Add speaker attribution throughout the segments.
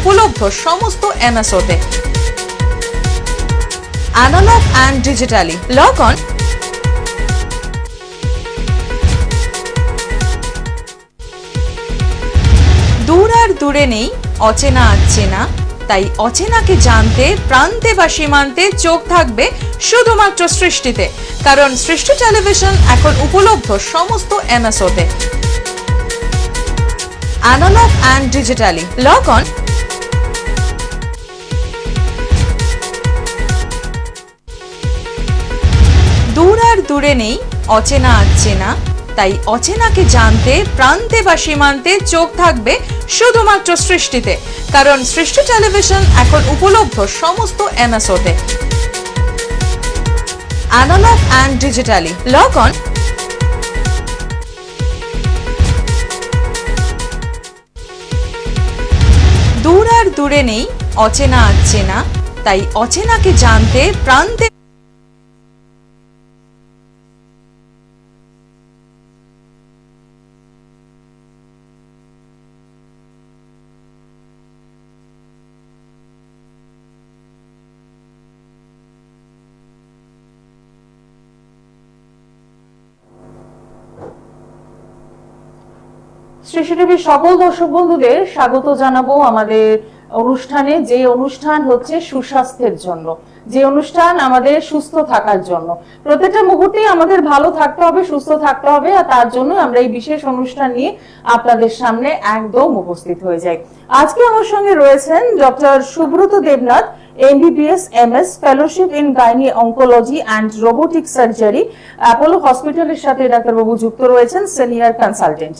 Speaker 1: উপলব্ধ সমস্ত এমএসওতে। Analog and digitally log on দূর আর দূরে নেই অচেনা আচেনা, তাই অচেনাকে জানতে প্রান্তে বা সীমান্তে চোখ থাকবে শুধুমাত্র সৃষ্টিতে, কারণ সৃষ্টি টেলিভিশন এখন উপলব্ধ সমস্ত এমএসওতে। Analog and digitally log on দূর আর দূরে নেই অচেনা আচেনা, তাই অচেনাকে জানতে প্রান্তে বা সীমান্তে চোখ থাকবে শুধুমাত্র সৃষ্টিতে, কারণ সৃষ্টি টেলিভিশন এখন উপলব্ধ সমস্ত এমএসওতে। Analog and digitally log on দূর আর দূরে নেই অচেনা আচেনা, তাই অচেনাকে জানতে প্রান্তে
Speaker 2: সৃষ্টি টিভির সকল দর্শক বন্ধুদের স্বাগত জানাবো আমাদের অনুষ্ঠানে, যে অনুষ্ঠান হচ্ছে সুস্বাস্থ্যের জন্য, যে অনুষ্ঠান আমাদের সুস্থ থাকার জন্য। প্রত্যেকটা মুহূর্তেই আমাদের ভালো থাকতে হবে, সুস্থ থাকতে হবে, আর তার জন্য আমরা এই বিশেষ অনুষ্ঠান নিয়ে আপনাদের সামনে একদম উপস্থিত হয়ে যাই। আজকে আমার সঙ্গে রয়েছেন doctor Subrata Debnath, MBBS MS fellowship in gynae oncology and robotic surgery, Apollo হসপিটালের সাথে ডাক্তারবাবু যুক্ত রয়েছেন, সিনিয়র কনসালটেন্ট।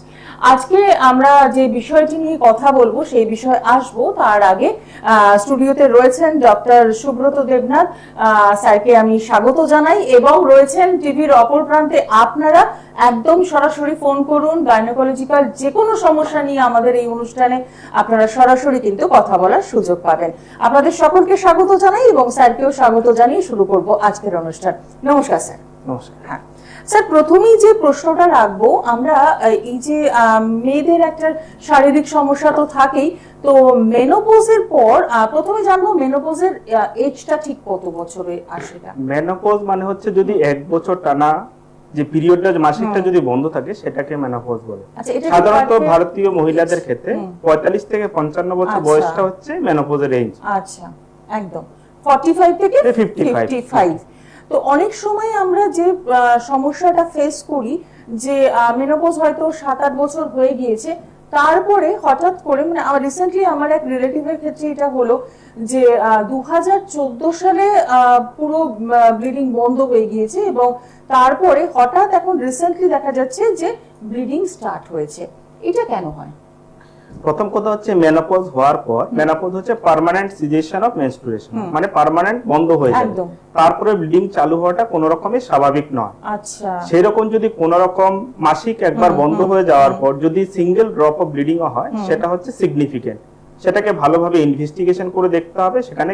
Speaker 2: আজকে আমরা যে বিষয়টি নিয়ে কথা বলবো সেই বিষয়ে আসবো, তার আগে স্টুডিওতে রয়েছেন ডক্টর সুব্রত দেবনাথ স্যারকে আমি স্বাগত জানাই, এবং রয়েছেন টিভির অপর প্রান্তে আপনারা। একদম সরাসরি ফোন করুন, গাইনোকোলজিক্যাল যে কোনো সমস্যা নিয়ে আমাদের এই অনুষ্ঠানে আপনারা সরাসরি কিন্তু কথা বলার সুযোগ পাবেন। আপনাদের সকলকে স্বাগত জানাই এবং স্যারকেও স্বাগত জানিয়ে শুরু করব আজকের অনুষ্ঠান। নমস্কার স্যার।
Speaker 3: নমস্কার।
Speaker 2: হ্যাঁ স্যার, প্রথমেই যে প্রশ্নটা রাখবো আমরা, এই যে মেয়েদের একটা শারীরিক সমস্যা তো থাকেই, তো মেনোপজের পর প্রথমে জানবো মেনোপজের এজটা ঠিক কত বছরে আসে?
Speaker 3: মেনোপজ মানে হচ্ছে যদি 1 বছর টানা যে পিরিয়ডটা, মাসিকটা যদি বন্ধ থাকে সেটাকে মেনোপজ বলে। সাধারণত ভারতীয় মহিলাদের ক্ষেত্রে 45 থেকে 55 বছর বয়সটা হচ্ছে মেনোপজের রেঞ্জ।
Speaker 2: আচ্ছা, একদম 45 থেকে 55। তো অনেক সময় আমরা যে সমস্যাটা ফেস করি যে মেনোপজ হয়তো 7-8 বছর হয়ে গিয়েছে, তারপরে হঠাৎ করে, মানে রিসেন্টলি আমার এক রিলেটিভের ক্ষেত্রে এটা হলো যে 2014 সালে পুরো ব্লিডিং বন্ধ হয়ে গিয়েছে এবং তারপরে হঠাৎ এখন রিসেন্টলি দেখা যাচ্ছে যে ব্লিডিং স্টার্ট হয়েছে। এটা কেন হয়?
Speaker 3: প্রথম কথা হচ্ছে মেনোপজ হওয়ার পর, মেনোপজ হচ্ছে পার্মানেন্ট সিজেশন অফ মেনস্ট্রুয়েশন, মানে পার্মানেন্ট বন্ধ হয়ে যায়। তারপরে ব্লিডিং চালু হওয়াটা কোনো রকমই স্বাভাবিক নয়।
Speaker 2: আচ্ছা,
Speaker 3: সেই রকম যদি কোনো রকম মাসিক একবার বন্ধ হয়ে যাওয়ার পর যদি সিঙ্গেল ড্রপ অফ ব্লিডিং হয়, সেটা হচ্ছে সিগনিফিকেন্ট। সেটাকে ভালোভাবে ইনভেস্টিগেশন করে দেখতে হবে সেখানে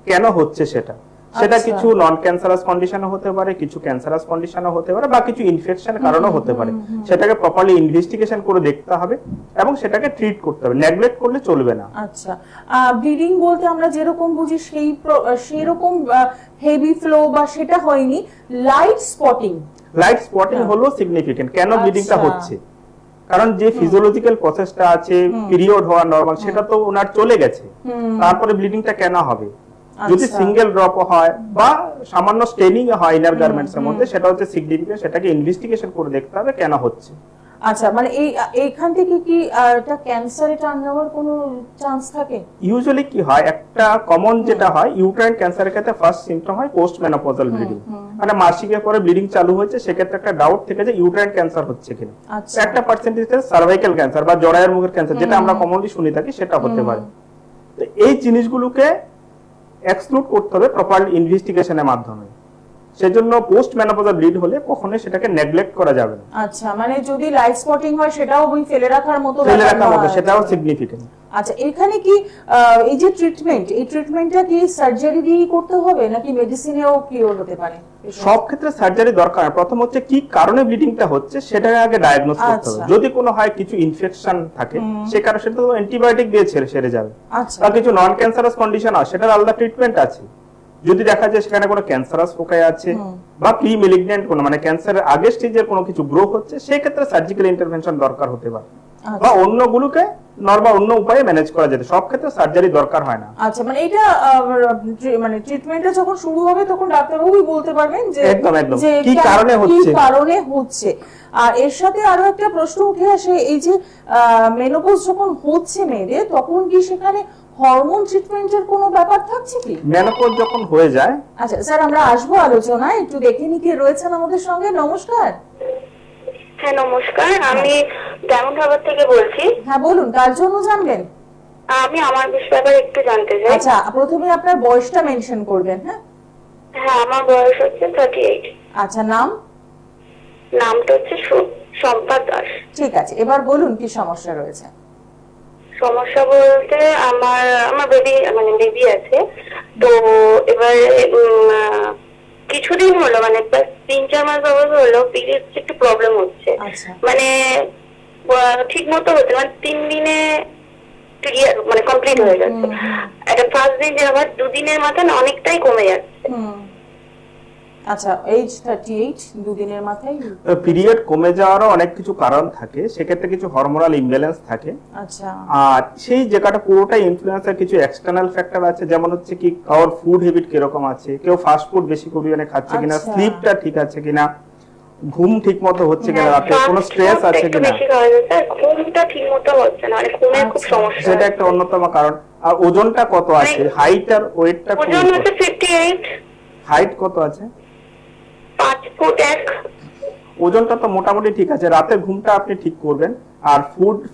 Speaker 3: কেন হচ্ছে সেটা। সেটা কিছু নন ক্যান্সারাস কন্ডিশনও হতে পারে, কিছু ক্যান্সারাস কন্ডিশনও হতে পারে, বা কিছু ইনফেকশন কারণেও হতে পারে। সেটাকে প্রপারলি ইনভেস্টিগেশন করে দেখতে হবে এবং সেটাকে ট্রিট করতে হবে, নেগলেক্ট করলে চলবে না।
Speaker 2: আচ্ছা, ব্লিডিং বলতে আমরা যেরকম বুঝি সেই রকম হেভি ফ্লো বা সেটা হয়নি, লাইট স্পটিং।
Speaker 3: লাইট স্পটিং হলো সিগনিফিকেন্ট। কেন ব্লিডিংটা হচ্ছে? কারণ যে ফিজিওলজিক্যাল প্রসেসটা আছে, পিরিয়ড হওয়া নরমাল, সেটা তো ওনার চলে গেছে, তারপরে ব্লিডিংটা কেন হবে? যদি সিঙ্গেল ড্রপ হয় বা সামান্য স্টেনিং হয় ইনার গার্মেন্টস এর মধ্যে, সেটা হচ্ছে সিগনিফিকেন্ট। সেটাকে ইনভেস্টিগেশন করে দেখতে হবে কেন হচ্ছে।
Speaker 2: আচ্ছা, মানে এইখান থেকে কি এটা ক্যান্সারে টার্ন যাওয়ার কোনো চান্স থাকে?
Speaker 3: ইউজুয়ালি কি হয়, একটা কমন যেটা হয় ইউট্রাইন ক্যান্সারের ক্ষেত্রে ফার্স্ট সিম্পটম হয় পোস্ট মেনোপজাল ব্লিডিং, মানে মাসিকের পরে ব্লিডিং চালু হয়েছে, সেক্ষেত্রে একটা ডাউট থেকে যে ইউট্রাইন ক্যান্সার হচ্ছে কিনা। একটা পার্সেন্টেজ সার্ভাইকাল ক্যান্সার বা জরায়ুর মুখের ক্যান্সার, যেটা আমরা কমনলি শুনে থাকি, সেটা হতে পারে। তো এই জিনিসগুলোকে এক্সক্লুড করতে হবে প্রপার ইনভেস্টিগেশনের মাধ্যমে। সেজন্য পোস্ট মেনোপজাল ব্লিড হলে কখনোই সেটাকে নেগলেক্ট করা যাবে না।
Speaker 2: আচ্ছা, মানে যদি লাইট স্পটিং হয় সেটাও ফেলে রাখার মতো,
Speaker 3: সেটাও সিগনিফিকেন্ট।
Speaker 2: আচ্ছা, এখানে কি এই যে ট্রিটমেন্ট, এই ট্রিটমেন্টটা কি সার্জারি দিয়ে করতে হবে নাকি মেডিসিনেও কিওর হতে পারে?
Speaker 3: সব ক্ষেত্রে সার্জারি দরকার। প্রথম হচ্ছে কি কারণে ব্লিডিংটা হচ্ছে সেটাকে আগে ডায়াগনোস করতে হবে।
Speaker 2: আচ্ছা।
Speaker 3: যদি কোনো হয় কিছু ইনফেকশন থাকে সে কারণে সেটা তো অ্যান্টিবায়োটিক দিয়ে সেরে যাবে।
Speaker 2: আচ্ছা,
Speaker 3: আর কিছু নন ক্যান্সারাস কন্ডিশন আছে সেটার আলাদা ট্রিটমেন্ট আছে। যদি দেখা যায় সেখানে কোনো ক্যান্সারাস ফোকাই আছে বা প্রি মেলিগন্যান্ট কোনো মানে ক্যান্সারের আগের স্টেজের কোনো কিছু গ্রো হচ্ছে, সেই ক্ষেত্রে সার্জিক্যাল ইন্টারভেনশন দরকার হতে পারে, বা অন্যগুলোকে নরমাল অন্য উপায়ে ম্যানেজ করা যেতে। সব ক্ষেত্রে সার্জারি দরকার হয় না।
Speaker 2: আচ্ছা, মানে এটা মানে ট্রিটমেন্টটা যখন শুরু হবে তখন ডাক্তারবাবুই বলতে পারবেন যে
Speaker 3: একদম একদম
Speaker 2: যে
Speaker 3: কি কারণে
Speaker 2: কি
Speaker 3: হচ্ছে।
Speaker 2: কারণে হচ্ছে। আর এর সাথে আরো একটা প্রশ্ন উঠে আসে, এই যে মেনোপজ যখন হচ্ছে মেয়েদের, তখন কি সেখানে হরমোন ট্রিটমেন্টের কোনো ব্যাপার থাকছে কি?
Speaker 3: মেনোপজ যখন হয়ে যায়,
Speaker 2: আচ্ছা স্যার, আমরা আসবো আলোচনায়, একটু দেখে নি কে রয়েছেন আমাদের সঙ্গে। নমস্কার।
Speaker 4: হ্যাঁ নমস্কার, আমি ডায়মন্ড হারবার থেকে বলছি।
Speaker 2: হ্যাঁ বলুন, কার জন্য জানবেন?
Speaker 4: আমি আমার ব্যাপারে একটু জানতে চাই।
Speaker 2: আচ্ছা, প্রথমে আপনার বয়সটা মেনশন করবেন। হ্যাঁ
Speaker 4: হ্যাঁ, আমার বয়স হচ্ছে 38।
Speaker 2: আচ্ছা, নাম?
Speaker 4: নামটা হচ্ছে শম্পা দাস।
Speaker 2: ঠিক আছে, এবার বলুন কি সমস্যা রয়েছে।
Speaker 4: সমস্যা বলতে আমার বেবি আছে। তো এবার কিছুদিন হলো, মানে 3-4 মাস হলো পিরিয়ডস একটু প্রবলেম হচ্ছে।
Speaker 2: আচ্ছা,
Speaker 4: মানে ঠিক মতো হচ্ছে, মানে 3 দিনে মানে কমপ্লিট হয়ে যাচ্ছে। একটা ফার্স্ট দিন যে আবার 2 দিনের মাথায় না অনেকটাই কমে যাচ্ছে।
Speaker 2: আচ্ছা, এইজ 38, দুদিনের মাথায়।
Speaker 3: পিরিয়ড কমে যাওয়ারও অনেক কিছু কারণ থাকে, সেক্ষেত্রে কিছু হরমোনাল ইমব্যালেন্স থাকে।
Speaker 2: আচ্ছা,
Speaker 3: আর সেই জায়গাটা পুরোটাই ইনফ্লুয়েন্সের কিছু এক্সটার্নাল ফ্যাক্টর আছে, যেমন হচ্ছে কি কারোর ফুড হ্যাবিট কিরকম আছে, কেউ ফাস্ট ফুড বেশি পরিমাণে খাচ্ছে কিনা,
Speaker 2: আচ্ছা।
Speaker 3: স্লিপটা ঠিক আছে কিনা, ঘুম ঠিক মতো হচ্ছে কিনা, রাতে কোনো স্ট্রেস আছে
Speaker 4: একটু
Speaker 3: কিনা,
Speaker 4: বেশি খাওয়া যাচ্ছে, আর ঘুমটা ঠিক মতো হচ্ছে না, মানে ঘুমের খুব
Speaker 2: আচ্ছা।
Speaker 4: সমস্যা।
Speaker 3: সেটা একটা অন্যতম কারণ। আর ওজনটা কত আছে, হাইট আর ওয়েটটা
Speaker 4: ওজন হচ্ছে 58,
Speaker 3: হাইট কত আছে,
Speaker 4: 5 ফুট 1।
Speaker 3: ওজনটা তো মোটামুটি ঠিক আছে। রাতে ঘুমটা আপনি ঠিক করবেন। আর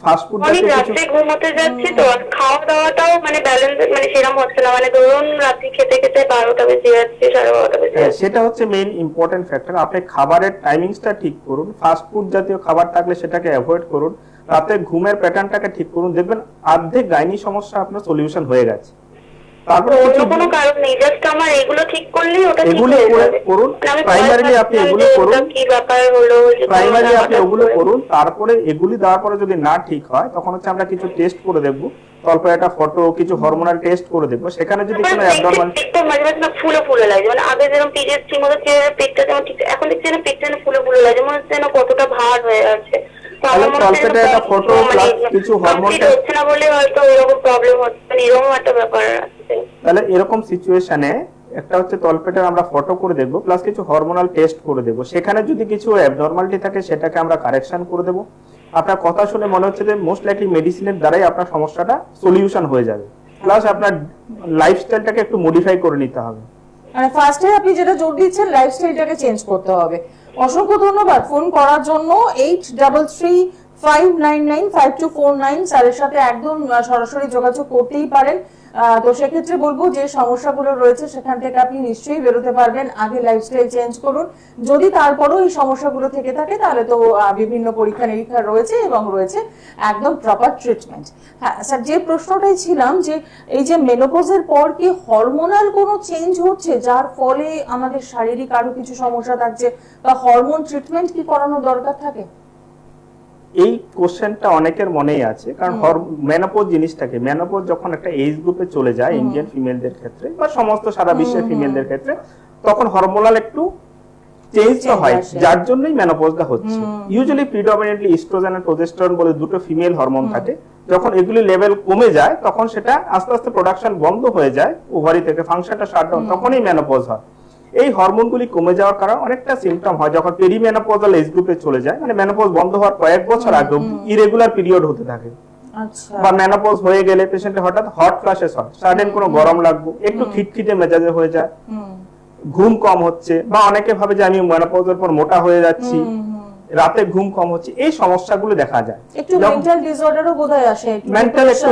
Speaker 3: ফাস্ট ফুড
Speaker 4: অনেক
Speaker 3: জাতীয় কিছু,
Speaker 4: রাতে ঘুমোতে যাচ্ছি তো, আর খাওয়া দাওয়াটাও মানে ব্যালেন্স মানে সেরকম হচ্ছে না। মানে ধরুন রাতে খেতে খেতে 12টা বেজে যাচ্ছে, 12:30 বেজে যাচ্ছে।
Speaker 3: সেটা হচ্ছে মেইন ইম্পর্টেন্ট ফ্যাক্টর। আপনি খাবারের টাইমিংসটা ঠিক করুন, ফাস্ট ফুড জাতীয় খাবার থাকলে সেটাকে অ্যাভয়েড করুন, রাতে ঘুমের প্যাটার্নটাকে ঠিক করুন, দেখবেন অর্ধেক গাইনি সমস্যা আপনার সলিউশন হয়ে গেছে। তারপরে
Speaker 4: অন্য কোনো কারণ নেই, জাস্ট আমার এগুলো ঠিক করলেই ওটা ঠিক
Speaker 3: এগুলো
Speaker 4: হয়ে যাবে।
Speaker 3: করুন,
Speaker 4: মানে আমি
Speaker 3: প্রাইমারিলি আপনি এগুলো করুন,
Speaker 4: কি ব্যাপার হলো, যে
Speaker 3: প্রাইমারি
Speaker 4: কোনো
Speaker 3: আপনি ওগুলো করুন। তারপরে এগুলি দেওয়ার পরে যদি না ঠিক হয়, তখন হচ্ছে আমরা কিছু টেস্ট করে দেখব, তারপরে একটা ফটো, কিছু হরমোনাল টেস্ট করে দেখব, সেখানে যদি কোনো অ্যাবনরমাল
Speaker 4: পেটটা মাঝে মাঝে না ফুলে ফুলে লাগে। মানে আগে যেরকম পিরিয়ড ঠিক মতো চেহারা পেটটা যেমন ঠিক, এখন দেখছি না পেটটা যেন ফুলে ফুলে লাগে, মনে হচ্ছে যেন কতটা ভার হয়ে আছে।
Speaker 3: তাহলে তলপেটে একটা ফটো প্লাস কিছু হরমোন টেস্ট
Speaker 4: হচ্ছে না বলে হয়তো এরকম প্রবলেম হচ্ছে, মানে এরকম একটা ব্যাপার আছে।
Speaker 3: তাহলে এরকম সিচুয়েশনে একটা হচ্ছে তলপেটের আমরা ফটো করে দেখব, প্লাস কিছু হরমোনাল টেস্ট করে দেব। সেখানে যদি কিছু অ্যাবনরমালিটি থাকে সেটাকে আমরা কারেকশন করে দেব। আপনার কথা শুনে মনে হচ্ছে যে মোস্ট লাইকলি মেডিসিনের দ্বারাই আপনার সমস্যাটা সলিউশন হয়ে যাবে, প্লাস আপনার লাইফস্টাইলটাকে একটু মডিফাই করে নিতে হবে।
Speaker 2: মানে ফার্স্টে আপনি যেটা জোর দিচ্ছেন, লাইফস্টাইলটাকে চেঞ্জ করতে হবে। অসংখ্য ধন্যবাদ ফোন করার জন্য। 8335995249 স্যারের সাথে একদম সরাসরি যোগাযোগ করতেই পারেন। তো সেক্ষেত্রে বলবো যে সমস্যাগুলো রয়েছে সেখান থেকে আপনি নিশ্চয়ই বেরোতে পারবেন। আগে লাইফস্টাইল চেঞ্জ করুন, যদি তারপরেও এই সমস্যাগুলো থেকে থাকে তাহলে তো বিভিন্ন পরীক্ষা নিরীক্ষা রয়েছে এবং রয়েছে একদম প্রপার ট্রিটমেন্ট। হ্যাঁ স্যার, যে প্রশ্নটাই ছিলাম যে এই যে মেনোপজের পর কি হরমোনাল কোনো চেঞ্জ হচ্ছে যার ফলে আমাদের শারীরিক আরো কিছু সমস্যা থাকছে, বা হরমোন ট্রিটমেন্ট কি করানো দরকার থাকে?
Speaker 3: এই কোশ্চেনটা অনেকের মনেই আছে, কারণ মেনোপজ জিনিসটাকে, মেনোপজ যখন একটা এজ গ্রুপে চলে যায় ইন্ডিয়ান ফিমেলদের ক্ষেত্রে বা সমস্ত সারা বিশ্বের ফিমেলদের ক্ষেত্রে, তখন হরমোনাল একটু চেঞ্জ হয়, যার জন্যই মেনোপজটা হচ্ছে। ইউজুয়ালি প্রিডমিনেন্টলি ইস্ট্রোজেন আর প্রোজেস্টেরন বলে দুটো ফিমেল হরমোন থাকে। যখন এগুলি লেভেল কমে যায় তখন সেটা আস্তে আস্তে প্রোডাকশন বন্ধ হয়ে যায়, ওভারি থেকে ফাংশনটা শাটডাউন, তখনই মেনোপজ হয়। এই হরমোনগুলি কমে যাওয়ার কারণে অনেকটা সিম্পটম হয় যখন পেরিমেনোপজাল এজ গ্রুপে চলে যায়, মানে মেনোপজ বন্ধ হওয়ার কয়েক বছর আগে ইরেগুলার পিরিয়ড হতে থাকে।
Speaker 2: আচ্ছা,
Speaker 3: বা মেনোপজ হয়ে গেলে পেশেন্টের হঠাৎ হট ফ্ল্যাশেস হয়, সাডেন কোনো গরম লাগবে, একটু খিটখিটে মেজাজে হয়ে যায়, ঘুম কম হচ্ছে, বা অনেকে ভাবে যে আমি মেনোপজের পর মোটা হয়ে যাচ্ছি, রাতে ঘুম কম হচ্ছে, এই সমস্যাগুলো দেখা যায়।
Speaker 2: একটু মেন্টাল ডিসঅর্ডারও বোধহয় আসে,
Speaker 3: মেন্টাল একটু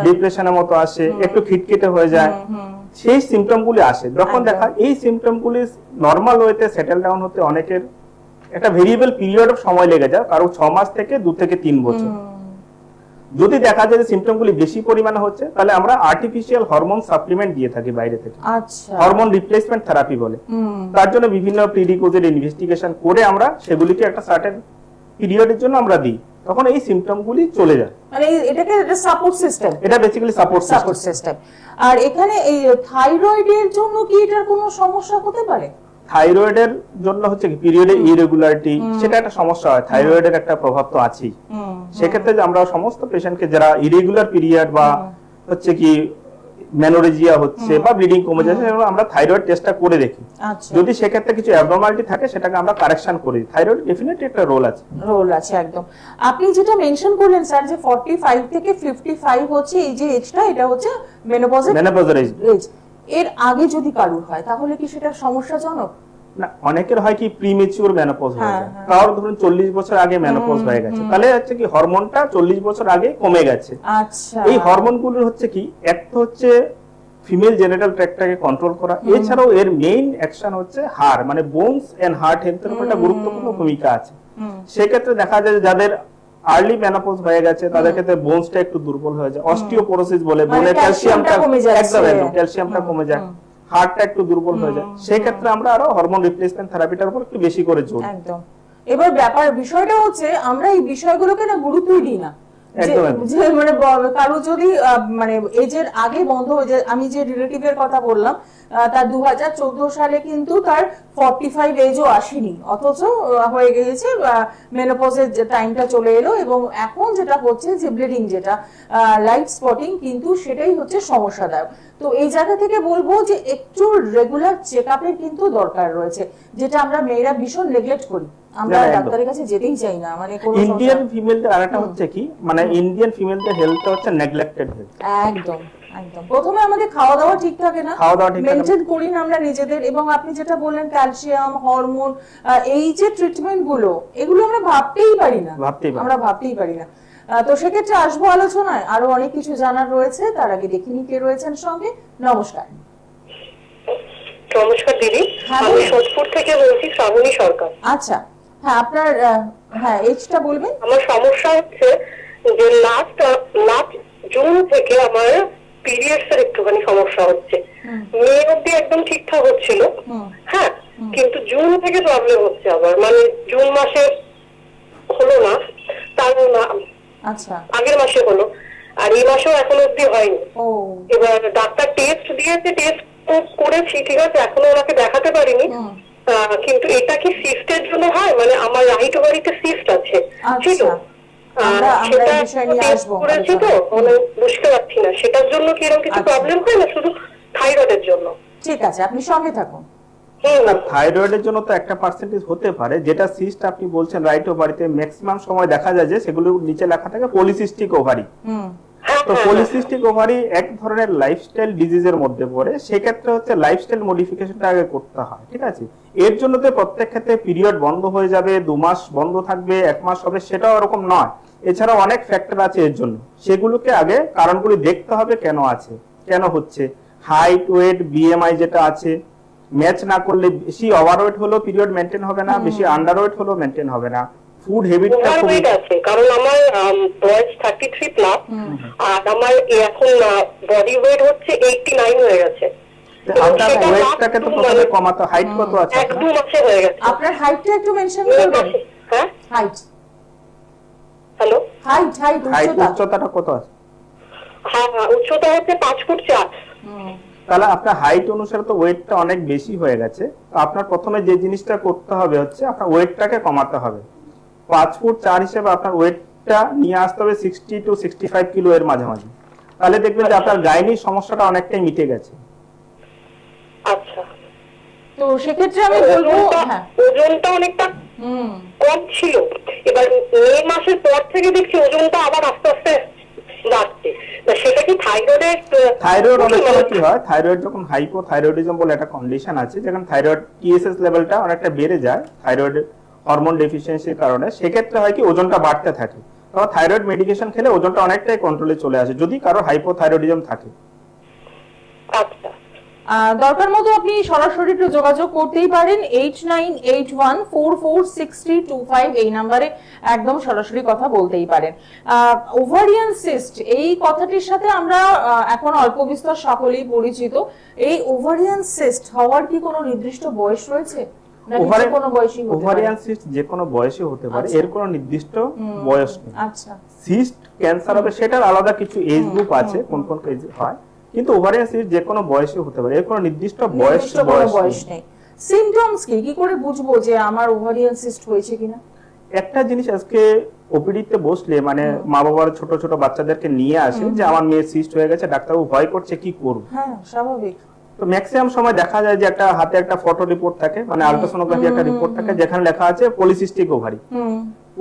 Speaker 3: ডিপ্রেশনের মতো আসে, একটু খিটখিটে হয়ে যায়, সেই সিম্পটম গুলি আসে। যখন দেখা এই সিম্পটম গুলি নর্মাল ওয়েতে সেটেল ডাউন হতে অনেকের একটা ভেরিয়েবল পিরিয়ড অফ সময় লেগে যায়, কারো 6 মাস থেকে 2 থেকে 3 বছর। যদি দেখা যায় যে সিমটম গুলি বেশি পরিমাণে হচ্ছে, তাহলে আমরা আর্টিফিশিয়াল হরমোন সাপ্লিমেন্ট দিয়ে থাকি বাইরে থেকে,
Speaker 2: আচ্ছা
Speaker 3: হরমোন রিপ্লেসমেন্ট থেরাপি বলে। তার জন্য বিভিন্ন প্রিডিপোজিট ইনভেস্টিগেশন করে আমরা সেগুলিকে একটা সার্টেন পিরিয়ডের জন্য আমরা দিই, তখন এই সিমটম গুলি চলে যায়।
Speaker 2: মানে এটাকে একটা সাপোর্ট সিস্টেম,
Speaker 3: এটা বেসিক্যালি সাপোর্ট
Speaker 2: সিস্টেম। আর এখানে এই থাইরয়েডের জন্য কি এটার কোনো সমস্যা হতে পারে?
Speaker 3: থাইরয়েডের জন্য হচ্ছে কি পিরিয়ডে ইরেগুলারিটি, সেটা একটা সমস্যা হয়, থাইরয়েডের একটা প্রভাব তো আছেই। সেক্ষেত্রে যে আমরা সমস্ত পেশেন্টকে যারা ইরেগুলার পিরিয়ড বা হচ্ছে কি মেনোরেজিয়া হচ্ছে বা ব্লিডিং কমে যাচ্ছে, আমরা থাইরয়েড টেস্টটা করে দেখি।
Speaker 2: আচ্ছা,
Speaker 3: যদি সেক্ষেত্রে কিছু অ্যাবনর্মালিটি থাকে সেটাকে আমরা কারেকশন করি। থাইরয়েড ডেফিনেটলি একটা রোল আছে।
Speaker 2: একদম। আপনি যেটা মেনশন করলেন স্যার যে 45 থেকে 55 হচ্ছে এই যে এজটা, এটা হচ্ছে মেনোপজের এজ। এর আগে যদি কারুর হয় তাহলে কি সেটা সমস্যাজনক?
Speaker 3: না, অনেকের হয় কি প্রিমেচিউর মেনোপজ হয়ে যায়, কারোর ধরুন 40 বছর আগে মেনোপজ হয়ে গেছে, তাহলে হচ্ছে কি হরমোনটা 40 বছর আগে কমে গেছে।
Speaker 2: আচ্ছা,
Speaker 3: এই হরমোনগুলো হচ্ছে কি একটা হচ্ছে ফিমেল জেনিটাল ট্র্যাক্টটাকে কন্ট্রোল করা, এছাড়াও এর মেইন অ্যাকশন হচ্ছে হাড় মানে বোনস এন্ড হার্ট হেলথের উপর একটা গুরুত্বপূর্ণ ভূমিকা আছে। সেক্ষেত্রে দেখা যায় যাদের আর্লি মেনোপজ হয়ে গেছে তাদের ক্ষেত্রে বোনসটা একটু দুর্বল হয়ে যায়, অস্টিওপোরোসিস বলে, বোনে ক্যালসিয়ামটা একদম ক্যালসিয়ামটা কমে যায়, হার্টটা একটু দুর্বল হয়ে যায়। সেই ক্ষেত্রে আমরা আরো হরমোন রিপ্লেসমেন্ট থেরাপিটার উপর একটু বেশি করে জোর।
Speaker 2: একদম। এবার বিষয়টা হচ্ছে আমরা এই বিষয়গুলোকে না গুরুত্বই দিই না। যে মানে কারো যদি মানে এজের আগে বন্ধ হয়ে যায়, আমি যে রিলেটিভের কথা বললাম তার 2014 সালে কিন্তু তার 45 এজও আসেনি, অথচ হয়ে গিয়েছে মেনোপজের যে টাইমটা চলে এলো, এবং এখন যেটা হচ্ছে যে ব্লিডিং, যেটা লাইট স্পটিং, কিন্তু সেটাই হচ্ছে সমস্যাদায়ক। তো এই জায়গা থেকে বলবো যে একটু রেগুলার চেকআপের কিন্তু দরকার রয়েছে, যেটা আমরা মেয়েরা ভীষণ নেগলেক্ট করি, আমরা ডাক্তারের কাছে যেতেই চাই না। মানে
Speaker 3: ইন্ডিয়ান ফিমেলদের আরেকটা হচ্ছে কি, মানে ইন্ডিয়ান ফিমেলদের হেলথটা হচ্ছে নেগলেক্টেড হেলথ।
Speaker 2: একদম একদম। প্রথমে আমাদের খাওয়া দাওয়া ঠিক থাকে না, মেইনটেইন করি না আমরা নিজেদের, এবং আপনি যেটা বললেন ক্যালসিয়াম, হরমোন, এই যে ট্রিটমেন্ট গুলো, এগুলো আমরা ভাবতেই পারি না। তো সেক্ষেত্রে আসবো আলোচনায়, আরো অনেক কিছু জানার রয়েছে। তার আগে দেখিনি কে রয়েছেন সঙ্গে। নমস্কার।
Speaker 4: নমস্কার দিদি, আমি সোদপুর থেকে বলছি, শ্রাবণী সরকার।
Speaker 2: আচ্ছা, হ্যাঁ আপনার এজটা বলবেন।
Speaker 4: আমার সমস্যা হচ্ছে যে লাস্ট জুন থেকে আমার পিরিয়ডস এর একটুখানি সমস্যা হচ্ছে। মে অব্দি একদম ঠিকঠাক হচ্ছিল, হ্যাঁ, কিন্তু জুন থেকে প্রবলেম হচ্ছে আবার, মানে জুন মাসে হলো না, তার
Speaker 2: আচ্ছা
Speaker 4: আগের মাসে হলো, আর এই মাসেও এখনো অব্দি হয়নি। এবার ডাক্তার টেস্ট দিয়েছে, টেস্ট করেছি, ঠিক আছে, এখনো ওনাকে দেখাতে পারিনি। কিন্তু এটা কি সিস্টের জন্য হয়? মানে আমার রাইট ওভারিতে সিস্ট আছে, ছিল, সেটা টেস্ট করেছি, তো মানে বুঝতে পারছি না সেটার জন্য কি এরকম কিছু প্রবলেম হয় না, শুধু থাইরয়েডের জন্য?
Speaker 2: ঠিক আছে, আপনি সঙ্গে থাকুন।
Speaker 3: থাইরয়েডের জন্য তো একটা পার্সেন্টেজ হতে পারে, যেটা সিস্ট আপনি বলছেন রাইট ওভারিতে, ম্যাক্সিমাম সময় দেখা যায় যে সেগুলোর নিচে লেখা থাকে পলিসিস্টিক ওভারি। তো পলিসিস্টিক ওভারি এক ধরনের লাইফস্টাইল ডিজিজের মধ্যে পড়ে, সেক্ষেত্রে হচ্ছে লাইফস্টাইল মডিফিকেশনটা আগে করতে হয়, ঠিক আছে। এর জন্য তো প্রত্যেক ক্ষেত্রে পিরিয়ড বন্ধ হয়ে যাবে, 2 মাস বন্ধ থাকবে, 1 মাস হবে, সেটাও এরকম নয়। এছাড়াও অনেক ফ্যাক্টর আছে এর জন্য, সেগুলোকে আগে কারণগুলি দেখতে হবে, কেন আছে, কেন হচ্ছে। হাইট, ওয়েট, বিএমআই যেটা আছে, ম্যাচ না করলে, বেশি ওভারওয়েট হলো পিরিয়ড মেইনটেইন হবে না, বেশি আন্ডারওয়েট হলো মেইনটেইন হবে না। ফুড হ্যাবিটটা খুবই
Speaker 4: আছে, কারণ আমার বয়স 33 প্লাস, আর আমার এখন বডি ওয়েট হচ্ছে 89 হয়ে গেছে।
Speaker 3: আপনার ওয়েটটাকে তো প্রথমে কমাতে, হাইট কত আছে?
Speaker 4: 1-2 মাসে হয়ে গেছে।
Speaker 2: আপনার হাইটটা একটু মেনশন করবেন।
Speaker 4: হ্যাঁ,
Speaker 2: হাইট,
Speaker 4: হ্যালো,
Speaker 2: হাইট
Speaker 3: উচ্চতাটা কত আছে?
Speaker 4: হ্যাঁ, উচ্চতা হচ্ছে 5 ফুট 4।
Speaker 3: তাহলে আপনার হাইট অনুসারে তো ওয়েটটা অনেক বেশি হয়ে গেছে। তো আপনার প্রথমে যে জিনিসটা করতে হবে হচ্ছে আপনার ওয়েটটাকে কমাতে হবে। 5 ফুট 4 হিসেবে আপনার ওয়েটটা নিয়ে আসতে হবে 60 to 65 কিলো এর মাঝামাঝি। তাহলে দেখবেন যে আপনার গাইনির সমস্যাটা অনেকটাই মিটে গেছে।
Speaker 4: আচ্ছা,
Speaker 2: তো সেক্ষেত্রে আমি বলবো
Speaker 4: ওজনটা অনেকটা কম ছিল, এবার মে মাসের পর থেকে দেখছি ওজনটা আবার আস্তে আস্তে বাড়ছে। সেটা কি থাইরয়েড?
Speaker 3: থাইরয়েড অনেক সময় কি হয়, থাইরয়েড যখন হাইপোথাইরয়েডিজম বলে একটা কন্ডিশন আছে, যখন থাইরয়েড টিএসএস লেভেলটা অনেকটা বেড়ে যায় থাইরয়েড হরমোন ডেফিসিয়েন্সির কারণে, সেক্ষেত্রে হয় কি ওজনটা বাড়তে থাকে। তখন থাইরয়েড মেডিকেশন খেলে ওজনটা অনেকটাই কন্ট্রোলে চলে আসে, যদি কারো হাইপোথাইরয়েডিজম থাকে।
Speaker 4: আচ্ছা,
Speaker 2: দরকার মতো আপনি সরাসরি একটু যোগাযোগ করতেই পারেন 8981446325 এই নাম্বারে একদম সরাসরি কথা বলতেই পারেন। ওভারিয়ান সিস্ট এই কথাটির সাথে আমরা এখন অল্প বিস্তর সকলেই পরিচিত। এই ওভারিয়ান সিস্ট হওয়ার কি কোনো নির্দিষ্ট বয়স রয়েছে? কোনো বয়সী হতে পারে?
Speaker 3: ওভারিয়ান সিস্ট যে কোনো বয়সে হতে পারে,
Speaker 2: আচ্ছা।
Speaker 3: এর কোনো নির্দিষ্ট বয়স নেই।
Speaker 2: আচ্ছা,
Speaker 3: সিস্ট ক্যান্সার হবে সেটার আলাদা কিছু এজ গ্রুপ আছে, কোন কোন এজ হয়, কিন্তু ওভারিয়ান সিস্ট যে কোনো বয়সে হতে পারে, এর কোনো নির্দিষ্ট
Speaker 2: নির্দিষ্ট কোনো বয়স
Speaker 3: বয়স
Speaker 2: নেই।
Speaker 3: নেই।
Speaker 2: সিম্পটমস কি করে বুঝবো যে আমার ওভারিয়ান সিস্ট হয়েছে কিনা?
Speaker 3: একটা জিনিস আজকে ওপিডিতে বসলে মানে মা বাবার ছোট ছোট বাচ্চাদেরকে নিয়ে আসে যে আমার মেয়ে সিস্ট হয়ে গেছে, ডাক্তারবাবু ভয় করছে, কি করব?
Speaker 2: হ্যাঁ, স্বাভাবিক।
Speaker 3: তো ম্যাক্সিমাম সময় দেখা যায় যে একটা হাতে একটা ফটো রিপোর্ট থাকে, মানে আল্ট্রাসোনোগ্রাফি একটা রিপোর্ট থাকে যেখানে লেখা আছে পলিসিস্টিক ওভারি।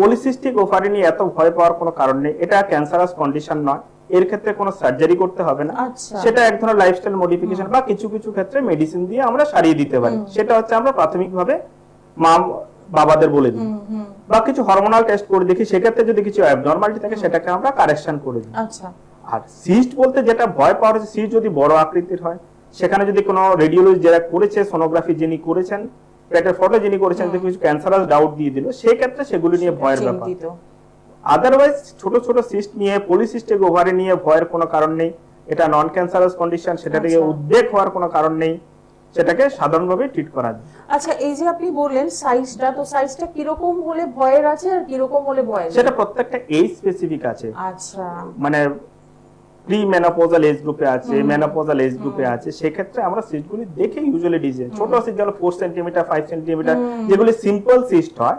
Speaker 3: পলিসিস্টিক ওভারি নিয়ে এত ভয় পাওয়ার কোনো কারণ নেই, এটা ক্যান্সারাস কন্ডিশন নয়, এর ক্ষেত্রে কোনো সার্জারি করতে হবে না।
Speaker 2: আচ্ছা।
Speaker 3: সেটা এক ধরনের লাইফস্টাইল মডিফিকেশন বা কিছু কিছু ক্ষেত্রে মেডিসিন দিয়ে আমরা সারিয়ে দিতে পারি, সেটা হচ্ছে আমরা প্রাথমিকভাবে মা বাবাদের বলে দিই, বা কিছু হরমোনাল টেস্ট করে দেখি, সেক্ষেত্রে যদি কিছু অ্যাবনরমালিটি থাকে সেটাকে আমরা কারেকশন করে দিই।
Speaker 2: আচ্ছা।
Speaker 3: আর সিস্ট বলতে যেটা ভয় পাওয়ার হচ্ছে, সিস্ট যদি বড় আকৃতির হয়, সেখানে যদি কোনো রেডিওলজি যারা করেছে, সোনোগ্রাফি যিনি করেছেন, পেটের ফটো যিনি করেছেন, যদি কিছু ক্যান্সারাস ডাউট দিয়ে দিল, সেই ক্ষেত্রে সেগুলো নিয়ে ভয়ের ব্যাপার। আদারওয়াইজ ছোট ছোট সিস্ট নিয়ে, পলিসিস্টিক ওভারি নিয়ে ভয়ের কোনো কারণ নেই, এটা নন ক্যান্সারাস কন্ডিশন, সেটা থেকে উদ্বেগ হওয়ার কোনো কারণ নেই, সেটাকে সাধারণভাবে ট্রিট করা যায়।
Speaker 2: আচ্ছা, এই যে আপনি বললেন সাইজটা, তো সাইজটা কিরকম হলে ভয়ের আছে আর কিরকম হলে ভয়ের নেই?
Speaker 3: সেটা প্রত্যেকটা এজ স্পেসিফিক আছে,
Speaker 2: আচ্ছা,
Speaker 3: মানে প্রি মেনোপজাল এজ গ্রুপে আছে, মেনোপজাল এজ গ্রুপে আছে, সেক্ষেত্রে আমরা সিস্টগুলি দেখে ইউজুয়ালি ডিজাইন, ছোট সিস্ট যেগুলো 4 সেন্টিমিটার 5 সেন্টিমিটার, যেগুলি সিম্পল সিস্ট হয়,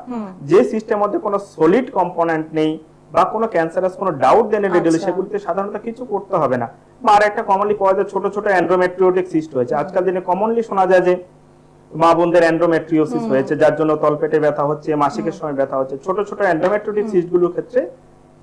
Speaker 3: যে সিস্টেমের মধ্যে কোনো সলিড কম্পোনেন্ট নেই বা কোনো ক্যান্সারাস কোনো ডাউট দেন রেডিওলি, সেগুলিতে সাধারণত কিছু করতে হবে না। বা আর একটা কমনলি পাওয়া যায় ছোট ছোট এন্ড্রোমেট্রিওটিক সিস্ট হয়েছে, আজকাল দিনে কমনলি শোনা যায় যে মা বোনদের এন্ড্রোমেট্রিওসিস হয়েছে, যার জন্য তলপেটে ব্যথা হচ্ছে, মাসিকের সময় ব্যথা হচ্ছে। ছোট ছোট এন্ড্রোমেট্রিওটিক সিস্টগুলোর ক্ষেত্রে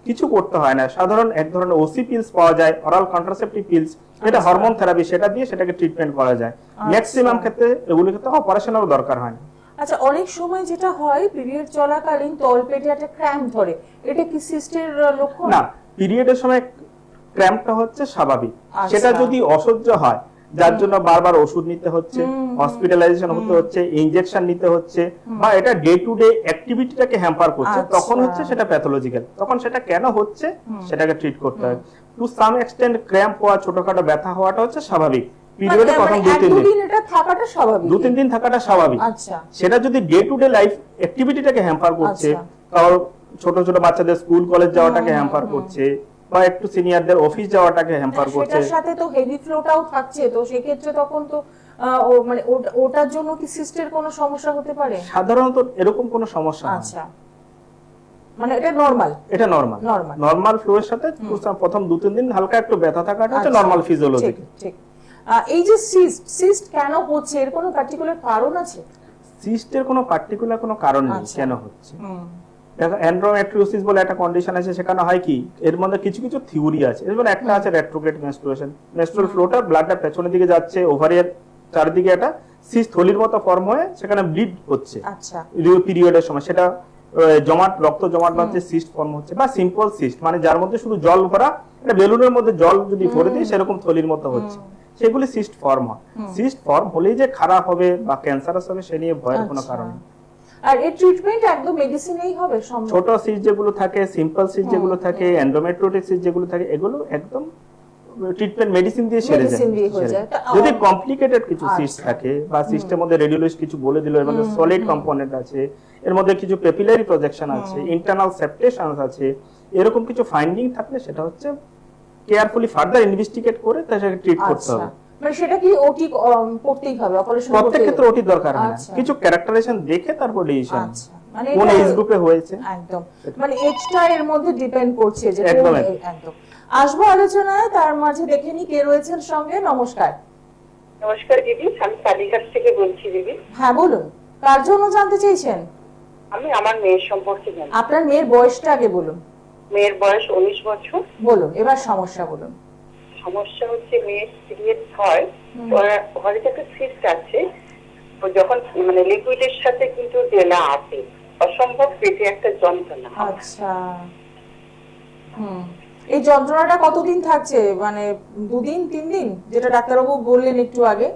Speaker 3: কিছু করতে হয় না, সাধারণ এক ধরনের ওসি পিলস পাওয়া যায়, অরাল কন্ট্রাসেপটিভ পিলস, এটা হরমোন থেরাপি, সেটা দিয়ে সেটাকে ট্রিটমেন্ট করা যায়। ম্যাক্সিমাম ক্ষেত্রে এগুলোর ক্ষেত্রে অপারেশনেরও দরকার হয় না।
Speaker 2: আচ্ছা, অনেক সময় যেটা হয় পিরিয়ড চলাকালীন তলপেটে একটা ক্র্যাম্প ধরে, এটা কি সিস্টের লক্ষণ?
Speaker 3: না, পিরিয়ডের সময় ক্র্যাম্পটা হচ্ছে স্বাভাবিক, সেটা যদি অসহ্য হয়, যার জন্য বারবার ওষুধ নিতে হচ্ছে, হসপিটালাইজেশন হতে হচ্ছে, ইনজেকশন নিতে হচ্ছে, বা এটা ডে টু ডে অ্যাক্টিভিটিটাকে হ্যাম্পার করছে, তখন হচ্ছে সেটা প্যাথোলজিক্যাল, তখন সেটা কেন হচ্ছে সেটাকে ট্রিট করতে হয়। টু সাম এক্সটেন্ট ক্র্যাম্প হওয়া, ছোটখাটো ব্যথা হওয়াটা হচ্ছে স্বাভাবিক, পিরিয়ডে প্রথম 2-3 দিন
Speaker 2: এটা থাকাটা স্বাভাবিক,
Speaker 3: 2-3 দিন থাকাটা স্বাভাবিক।
Speaker 2: আচ্ছা,
Speaker 3: সেটা যদি ডে টু ডে লাইফ অ্যাক্টিভিটিটাকে হ্যাম্পার করছে, তাও ছোট ছোট বাচ্চাদের স্কুল কলেজ যাওয়াটাকে হ্যাম্পার করছে, বা একটু সিনিয়রদের অফিস যাওয়াটাকে হ্যাম্পার করছে,
Speaker 2: সেটার সাথে তো হেভি ফ্লোটাও থাকছে, তো সেই ক্ষেত্রে তখন তো মানে ওটার জন্য কি সিস্টের কোনো সমস্যা হতে পারে?
Speaker 3: সাধারণত এরকম কোনো সমস্যা হয় না।
Speaker 2: আচ্ছা, মানে এটা নরমাল,
Speaker 3: এটা নরমাল, নরমাল ফ্লো এর সাথে প্রথম 2-3 দিন হালকা একটু ব্যথা থাকাটা হচ্ছে নরমাল ফিজিওলজি।
Speaker 2: ঠিক। এই যে সিস্ট কেন হচ্ছে, এর কোনো পার্টিকুলার কারণ আছে?
Speaker 3: সিস্টের কোনো পার্টিকুলার কোনো কারণ নেই কেন হচ্ছে। দেখো, এন্ড্রোমেট্রিওসিস বলে একটা কন্ডিশন আছে, সেখানে হয় কি, এর মধ্যে কিছু কিছু থিওরি আছে। এর মধ্যে একটা আছে রেট্রোগ্রেড মেনস্ট্রুয়েশন, মেনস্ট্রুয়াল ফ্লোটা ব্লাডটা পেছনের দিকে যাচ্ছে, ওভারির চারিদিকে একটা সিস্ট থলির মতো ফর্ম হয়ে সেখানে ব্লিড হচ্ছে।
Speaker 2: আচ্ছা,
Speaker 3: পিরিয়ডের সময় সেটা জমাট, রক্ত জমাট বাঁধছে, সিস্ট ফর্ম হচ্ছে। বা সিম্পল সিস্ট, মানে যার মধ্যে শুধু জল ভরা, একটা বেলুনের মধ্যে জল যদি ভরে দিই সেরকম থলির মতো হচ্ছে, সেগুলি সিস্ট ফর্ম হয়। সিস্ট ফর্ম হলেই যে খারাপ হবে বা ক্যান্সারাস হবে সে নিয়ে ভয়ের কোনো কারণ নেই।
Speaker 2: আর এই ট্রিটমেন্ট একদম মেডিসিনেই হবে?
Speaker 3: ছোট সিস্ট যেগুলো থাকে, সিম্পল সিস্ট যেগুলো থাকে, এন্ডোমেট্রিওটিক সিস্ট যেগুলো থাকে, এগুলো একদম ট্রিটমেন্ট মেডিসিন দিয়ে সেরে যায়। যদি কমপ্লিকেটেড কিছু সিস্ট থাকে বা সিস্টের মধ্যে রেডিওলজিস্ট কিছু বলে দিল, এর মধ্যে সলিড কম্পোনেন্ট আছে, এর মধ্যে কিছু পেপিলারি প্রজেকশন আছে, ইন্টারনাল সেপ্টেশনস আছে, এরকম কিছু ফাইন্ডিং থাকলে সেটা হচ্ছে কেয়ারফুলি ফার্দার ইনভেস্টিগেট করে তাকে ট্রিট করতে হবে।
Speaker 2: মানে সেটা কি ওটি করতেই হবে, অপারেশন করতে হবে?
Speaker 3: প্রত্যেক ক্ষেত্রে ওটি দরকার হয় না, কিছু ক্যারেক্টারাইজেশন দেখে তারপর ডিসিশন,
Speaker 2: মানে
Speaker 3: কোন এজ গ্রুপে হয়েছে,
Speaker 2: একদম মানে এজটা এর মধ্যে ডিপেন্ড করছে যে
Speaker 3: একদম।
Speaker 2: আসবো আলোচনায়, তার মাঝে দেখে নি কে রয়েছেন সঙ্গে। নমস্কার।
Speaker 4: নমস্কার দিদি, আমি কালীঘাট থেকে বলছি দিদি।
Speaker 2: হ্যাঁ বলুন, কার জন্য জানতে চাইছেন?
Speaker 4: আমি আমার মেয়ের সম্পর্কে জানি।
Speaker 2: আপনার মেয়ের বয়সটা আগে বলুন।
Speaker 4: মেয়ের বয়স 19 বছর।
Speaker 2: বলুন, এবার সমস্যা বলুন।
Speaker 4: সমস্যা হচ্ছে মেয়ের পিরিয়ড হয়, ঘরে একটা সিস্ট আছে, যখন মানে লিকুইডের সাথে কিন্তু দেনা আছে, অসম্ভব পেটে একটা যন্ত্রণা।
Speaker 2: আচ্ছা, এই যন্ত্রণাটা কতদিন থাকছে? মানে 2 দিন 3 দিন, যেটা ডাক্তারবাবু বললেন একটু আগে?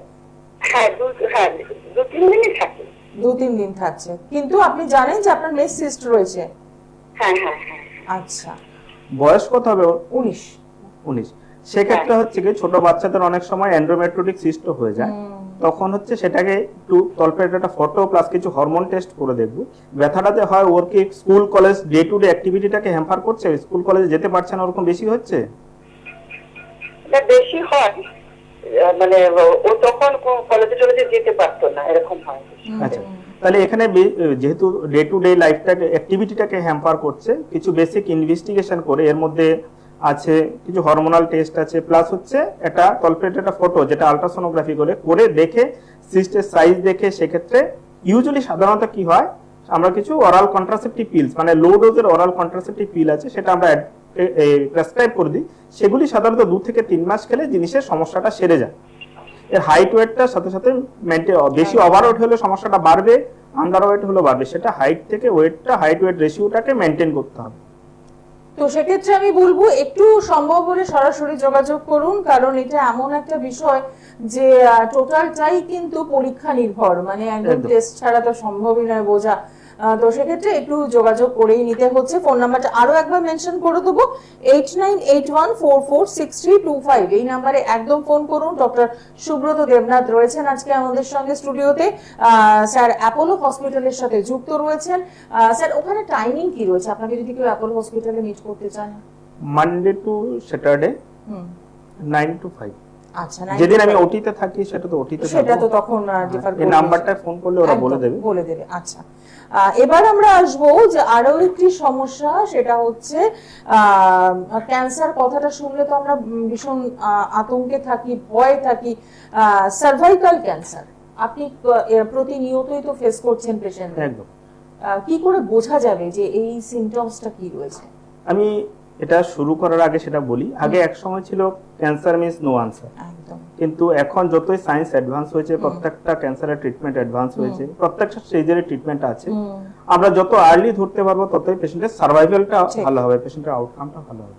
Speaker 4: হ্যাঁ হ্যাঁ 2-3 দিনই থাকে।
Speaker 2: 2-3 দিন থাকছে, কিন্তু আপনি জানেন যে আপনার মেস সিস্ট রয়েছে।
Speaker 4: হ্যাঁ হ্যাঁ হ্যাঁ।
Speaker 2: আচ্ছা,
Speaker 3: বয়স কত হবে ওর?
Speaker 2: 19।
Speaker 3: 19। সেক্ষেত্রে হচ্ছে কি ছোট বাচ্চাদের অনেক সময় এন্ড্রোমেট্রোটিক সিস্ট হয়ে যায়, তখন হচ্ছে সেটাকে একটু তলপেটের একটা ফটো প্লাস কিছু হরমোন টেস্ট করে দেখবো। ব্যথাটা যে হয় ওর কি school college day to day অ্যাক্টিভিটিটাকে হ্যাম্পার করছে, স্কুল কলেজে যেতে পারছে না ওরকম বেশি হচ্ছে?
Speaker 4: এটা বেশি হয়, মানে ও তখন কলেজে টলেজে যেতে পারতো না, এরকম হয়।
Speaker 3: আচ্ছা, তাহলে এখানে যেহেতু ডে টু ডে লাইফটাকে অ্যাক্টিভিটিটাকে হ্যাম্পার করছে, কিছু বেসিক ইনভেস্টিগেশন করে এর মধ্যে আছে কিছু হরমোনাল টেস্ট আছে, প্লাস হচ্ছে একটা তলপেটের একটা ফটো যেটা আলট্রাসোনোগ্রাফি করে দেখে সিস্টের সাইজ দেখে, সেক্ষেত্রে ইউজুয়ালি সাধারণত কি হয় আমরা কিছু অরাল কন্ট্রাসেপটিভ পিলস মানে লো ডোজের অরাল কন্ট্রাসেপটিভ পিল আছে সেটা আমরা প্রেসক্রাইব করে দিই, সেগুলি সাধারণত 2 থেকে 3 মাস খেলে জিনিসের সমস্যাটা সেরে যায়। এর হাইট ওয়েটটার সাথে সাথে বেশি ওভারওয়েট হলে সমস্যাটা বাড়বে, আন্ডার ওয়েট হলে বাড়বে, সেটা হাইট থেকে ওয়েটটা হাইট ওয়েট রেশিওটাকে মেনটেন করতে হবে।
Speaker 2: তো সেক্ষেত্রে আমি বলবো একটু সম্ভব হলে সরাসরি যোগাযোগ করুন, কারণ এটা এমন একটা বিষয় যে টোটালটাই কিন্তু পরীক্ষা নির্ভর, মানে একদম টেস্ট ছাড়া তো সম্ভবই নয় বোঝা। তো সেক্ষেত্রে একটু যোগাযোগ করেই নিতে হচ্ছে। ফোন নাম্বারটা আরো একবার মেনশন করে দেবো, 8981446325। এই নাম্বারে একদম ফোন করুন। ডক্টর সুব্রত দেবনাথ রয়েছেন আজকে আমাদের সঙ্গে স্টুডিওতে। স্যার অ্যাপোলো হসপিটালের সাথে যুক্ত রয়েছেন। স্যার ওখানে টাইমিং কি রয়েছে, আপনাকে যদি কেউ অ্যাপোলো হসপিটালে মিট করতে চান?
Speaker 3: Monday to Saturday 9 to 5।
Speaker 2: আচ্ছা,
Speaker 3: যেদিন আমি ওটিতে থাকি সেটা তো ওটিতে
Speaker 2: সেটা তো তখন ডিফার
Speaker 3: এই নাম্বারটা ফোন করলে ওরা বলে দেবে।
Speaker 2: আচ্ছা, এবার আমরা আসবো যে আরো একটি সমস্যা, সেটা হচ্ছে ক্যান্সার। কথাটা শুনলে তো আমরা ভীষণ আতঙ্কে থাকি, ভয়ে থাকি। সার্ভাইকাল ক্যান্সার আপনি প্রতিনিয়তই তো ফেস করছেন পেশেন্ট,
Speaker 3: একদম।
Speaker 2: কি করে বোঝা যাবে যে এই সিমটমসটা কি রয়েছে?
Speaker 3: আমি এটা শুরু করার আগে সেটা বলি, আগে এক সময় ছিল ক্যান্সার মিন্স নো আনসার, কিন্তু এখন যতই সায়েন্স অ্যাডভান্স হয়েছে, প্রত্যেকটা ক্যান্সারের ট্রিটমেন্ট অ্যাডভান্স হয়েছে, প্রত্যেকটা স্টেজের ট্রিটমেন্ট আছে। আমরা যত আর্লি ধরতে পারবো ততই পেশেন্টের সার্ভাইভালটা ভালো হবে, পেশেন্টের আউটকামটা ভালো হবে।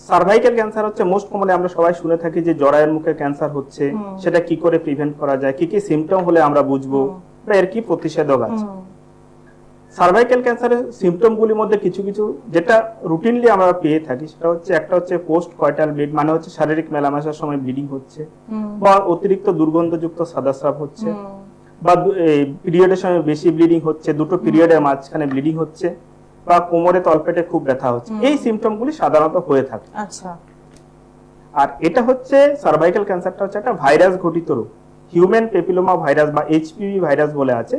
Speaker 3: সার্ভাইকাল ক্যান্সার হচ্ছে মোস্ট কমনলি আমরা সবাই শুনে থাকি যে জরায়ুর মুখে ক্যান্সার হচ্ছে, সেটা কি করে প্রিভেন্ট করা যায়, কি কি সিমটম হলে আমরা বুঝবো বা এর কি প্রতিষেধক আছে। সার্ভাইকাল ক্যান্সারের সিমটমগুলির মধ্যে কিছু কিছু যেটা রুটিনলি আমরা পেয়ে থাকি, সেটা হচ্ছে একটা হচ্ছে পোস্ট কয়টাল ব্লিড, মানে হচ্ছে শারীরিক মেলামেশার সময় ব্লিডিং হচ্ছে, বা অতিরিক্ত দুর্গন্ধযুক্ত সাদা স্রাব হচ্ছে, বা পিরিয়ডের সময় বেশি ব্লিডিং হচ্ছে, দুটো পিরিয়ডের মাঝখানে ব্লিডিং হচ্ছে, বা কোমরে তলপেটে খুব ব্যথা হচ্ছে। এই সিমটমগুলি সাধারণত হয়ে থাকে।
Speaker 2: আচ্ছা,
Speaker 3: আর এটা হচ্ছে সার্ভাইকাল ক্যান্সারটা হচ্ছে একটা ভাইরাস ঘটিত রোগ, হিউম্যান পেপিলোমা ভাইরাস বা এইচপিভি ভাইরাস বলে আছে,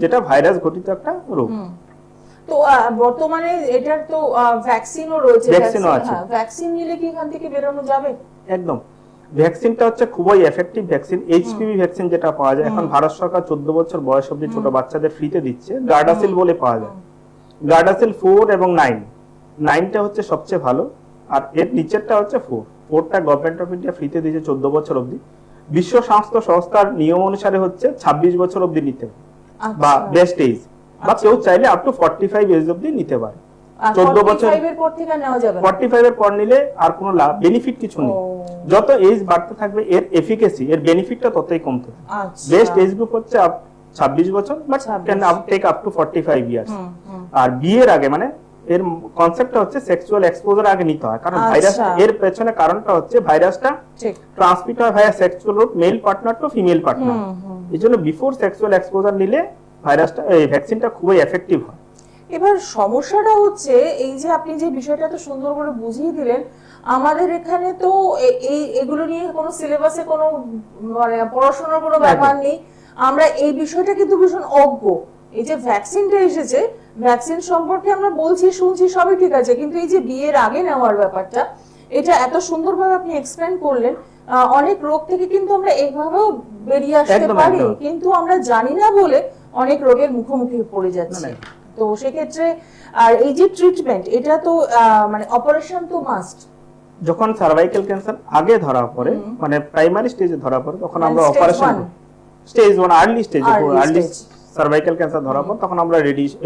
Speaker 3: যেটা ভাইরাস ঘটিত একটা রোগ।
Speaker 2: তো বর্তমানে এটার তো ভ্যাকসিনও রয়েছে,
Speaker 3: ভ্যাকসিনও আছে।
Speaker 2: ভ্যাকসিন নিলে কি এখান থেকে বেরোনো যাবে?
Speaker 3: একদম, ভ্যাকসিনটা হচ্ছে খুবই এফেক্টিভ ভ্যাকসিন। এইচপিভি ভ্যাকসিন যেটা পাওয়া যায় এখন ভারত সরকার 14 বছর বয়স অবধি ছোট বাচ্চাদের ফ্রিতে দিচ্ছে, গার্ডাসিল বলে পাওয়া যায়। গার্ডাসিল 4 এবং 9টা হচ্ছে সবচেয়ে ভালো, আর এর নিচেরটা হচ্ছে 4টা গভর্নমেন্ট অফ ইন্ডিয়া ফ্রিতে দিয়েছে 14 বছর অবধি। বিশ্ব স্বাস্থ্য সংস্থার নিয়ম অনুসারে হচ্ছে 26 বছর অবধি নিতে বা বেস্ট এজ, বা কেউ চাইলে আপ টু 45 এজ অবধি নিতে পারে। 14 বছর
Speaker 2: 45 এর পর থেকে নেওয়া যাবে না?
Speaker 3: 45 এর পর নিলে আর কোনো লাভ বেনিফিট কিছু নেই। যত এজ বাড়তে থাকবে এর এফিকেসি, এর বেনিফিটটা ততই কমতে থাকবে। বেস্ট এজ গ্রুপ হচ্ছে 26 বছর, but can take up to 45 years. আর বিয়ের আগে, মানে এর কনসেপ্টটা হচ্ছে সেক্সুয়াল এক্সপোজার আগে নিতে হয়, কারণ ভাইরাস এর পেছনে কারণটা হচ্ছে ভাইরাসটা ট্রান্সমিট হয় via sexual route, male partner to female partner. এইজন্য বিফোর সেক্সুয়াল এক্সপোজার নিলে ভাইরাসটা এই ভ্যাকসিনটা খুবই এফেক্টিভ হয়।
Speaker 2: এবার সমস্যাটা হচ্ছে এই যে আপনি যে বিষয়টা তো সুন্দর করে বুঝিয়ে দিলেন, আমাদের এখানে তো এই এগুলো নিয়ে কোনো সিলেবাসে কোনো মানে পড়াশোনার কোনো ব্যাপার নেই, আমরা এই বিষয়টা কিন্তু ভীষণ অজ্ঞ। এই যে ভ্যাকসিনটা এসেছে, ভ্যাকসিন সম্পর্কে আমরা বলছি শুনছি সবই ঠিক আছে, কিন্তু এই যে বিয়ের আগে নেওয়ার ব্যাপারটা, এটা এত সুন্দরভাবে আপনি এক্সপ্লেন করলেন। অনেক রোগ থেকে কিন্তু আমরা এইভাবেও বেরিয়ে আসতে পারি, কিন্তু আমরা জানি না বলে অনেক রোগের মুখোমুখি পড়ে যাচ্ছে। তো সেক্ষেত্রে আর এই যে ট্রিটমেন্ট, এটা তো মানে অপারেশন তো মাস্ট।
Speaker 3: যখন সার্ভাইকাল ক্যান্সার আগে ধরা পড়ে, মানে প্রাইমারি স্টেজে ধরা পড়ে, তখন আমরা অপারেশন স্টেজ 1 আর্লি স্টেজে, আর্লি সার্ভাইকাল ক্যান্সার ধরা পড়ে, তখন আমরা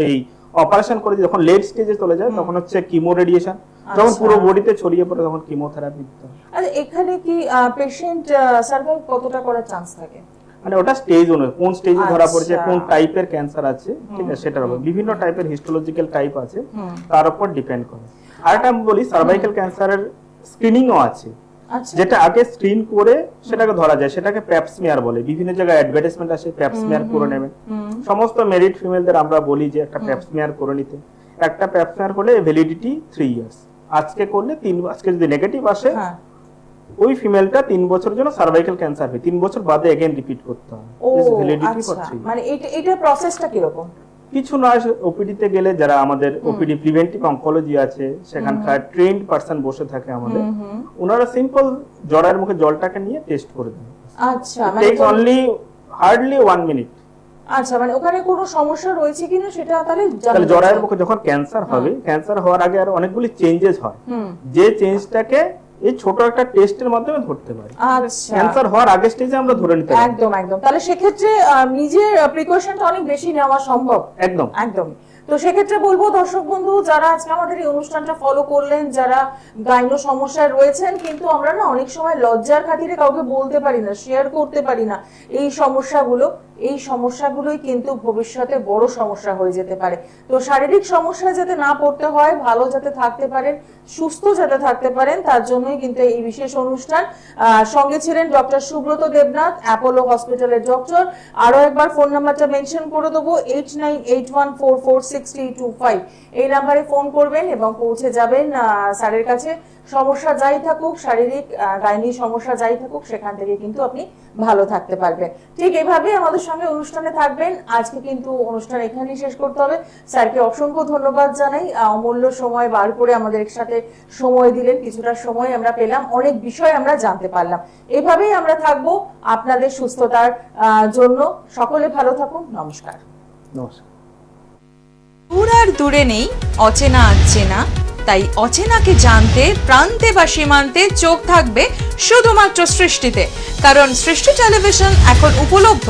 Speaker 3: এই অপারেশন করে দিই। যখন লেট স্টেজে চলে যায় তখন হচ্ছে কিমো রেডিয়েশন, যখন পুরো বডিতে ছড়িয়ে পড়ে তখন কিমোথেরাপি দিতে হয়।
Speaker 2: আচ্ছা, এখানে কি পেশেন্ট সার্ভাইভ কতটা করার চান্স থাকে?
Speaker 3: মানে ওটা স্টেজ অনুযায়ী কোন স্টেজে ধরা পড়েছে,
Speaker 2: আচ্ছা।
Speaker 3: কোন টাইপের ক্যান্সার আছে, ঠিক আছে, সেটার উপর বিভিন্ন টাইপের হিস্টোলজিক্যাল টাইপ আছে, তার উপর ডিপেন্ড করে। আর একটা আমি বলি, সার্ভাইকাল ক্যান্সারের স্ক্রিনিংও আছে,
Speaker 2: আচ্ছা
Speaker 3: যেটা আগে স্ক্রিন করে সেটাকে ধরা যায়, সেটাকে প্যাপস্মিয়ার বলে। বিভিন্ন জায়গায় অ্যাডভার্টাইজমেন্ট আসে প্যাপস্মিয়ার করে নেবেন। সমস্ত মেরিড ফিমেলদের আমরা বলি যে একটা প্যাপস্মিয়ার করে নিতে। একটা প্যাপস্মিয়ার করলে ভ্যালিডিটি 3 ইয়ার্স। আজকে করলে 3, আজকে যদি নেগেটিভ আসে
Speaker 2: হ্যাঁ
Speaker 3: ওই ফিমেলটা 3 বছরের জন্য সার্ভাইকাল ক্যান্সার হবে, 3 বছর বাদে এগেন রিপিট করতে হবে।
Speaker 2: ও
Speaker 3: ভ্যালিডিটি ফর
Speaker 2: আচ্ছা
Speaker 3: 3
Speaker 2: মানে এটা প্রসেসটা কিরকম?
Speaker 3: কিছু না, ওপিডি তে গেলে যারা আমাদের ওপিডি প্রিভেন্টিভ অনকোলজি আছে সেখানকার ট্রেন্ড পারসন বসে থাকে আমাদের, ওনারা সিম্পল জ্বরের মুখে জলটাকে নিয়ে টেস্ট করে দেন।
Speaker 2: আচ্ছা
Speaker 3: টেকস অনলি হার্ডলি 1 মিনিট।
Speaker 2: আচ্ছা মানে ওখানে কোনো সমস্যা রয়েছে কিনা সেটা তাহলে
Speaker 3: তাহলে জ্বরের মুখে যখন ক্যান্সার হবে, ক্যান্সার হওয়ার আগে আর অনেকগুলি চেঞ্জেস হয়, যে চেঞ্জটাকে এই ছোট একটা টেস্টের মাধ্যমে ধরতে পারি।
Speaker 2: আচ্ছা
Speaker 3: ক্যান্সার হওয়ার আগে স্টেজে আমরা ধরে নিতে পারি।
Speaker 2: একদম একদম। তাহলে সেক্ষেত্রে নিজের প্রিকশনটা অনেক বেশি নেওয়া সম্ভব।
Speaker 3: একদম
Speaker 2: একদম। তো সেক্ষেত্রে বলবো দর্শক বন্ধু যারা আজকে আমাদের এই অনুষ্ঠানটা ফলো করলেন, যারা গাইনো সমস্যায় রয়েছেন, কিন্তু আমরা না অনেক সময় লজ্জার খাতিরে কাউকে বলতে পারি না, শেয়ার করতে পারি না এই সমস্যাগুলোই কিন্তু ভবিষ্যতে বড় সমস্যা হয়ে যেতে পারে। তো শারীরিক সমস্যা যাতে না পড়তে হয়, ভালো যাতে থাকতে পারেন, সুস্থ যাতে থাকতে পারেন, তার জন্যই কিন্তু এই বিশেষ অনুষ্ঠান। সঙ্গে ছিলেন ডক্টর সুব্রত দেবনাথ, অ্যাপোলো হসপিটালের ডক্টর। আরো একবার ফোন নাম্বারটা মেনশন করে দেবো, 8981446325। এই নাম্বারে ফোন করবেন এবং পৌঁছে যাবেন স্যারের কাছে। সমস্যা যাই থাকুক, শারীরিক গাইনি সমস্যা যাই থাকুক, সেখান থেকে কিন্তু আপনি ভালো থাকতে পারবেন। ঠিক এভাবে আমাদের সঙ্গে অনুষ্ঠানে থাকবেন। আজকে কিন্তু অনুষ্ঠান এখানেই শেষ করতে হবে। স্যারকে অসংখ্য ধন্যবাদ জানাই, অমূল্য সময় বার করে আমাদের সাথে সময় দিলেন। কিছুটা সময় আমরা পেলাম, অনেক বিষয় আমরা জানতে পারলাম। এভাবেই আমরা থাকবো আপনাদের সুস্থতার জন্য। সকলে ভালো থাকুন। নমস্কার।
Speaker 3: নমস্কার।
Speaker 1: দূর আর দূরে নেই, অচেনা আচ্ছেনা, তাই অচেনাকে জানতে প্রান্তে বা সীমান্তে চোখ থাকবে শুধুমাত্র সৃষ্টিতে। কারণ সৃষ্টি টেলিভিশন এখন উপলব্ধ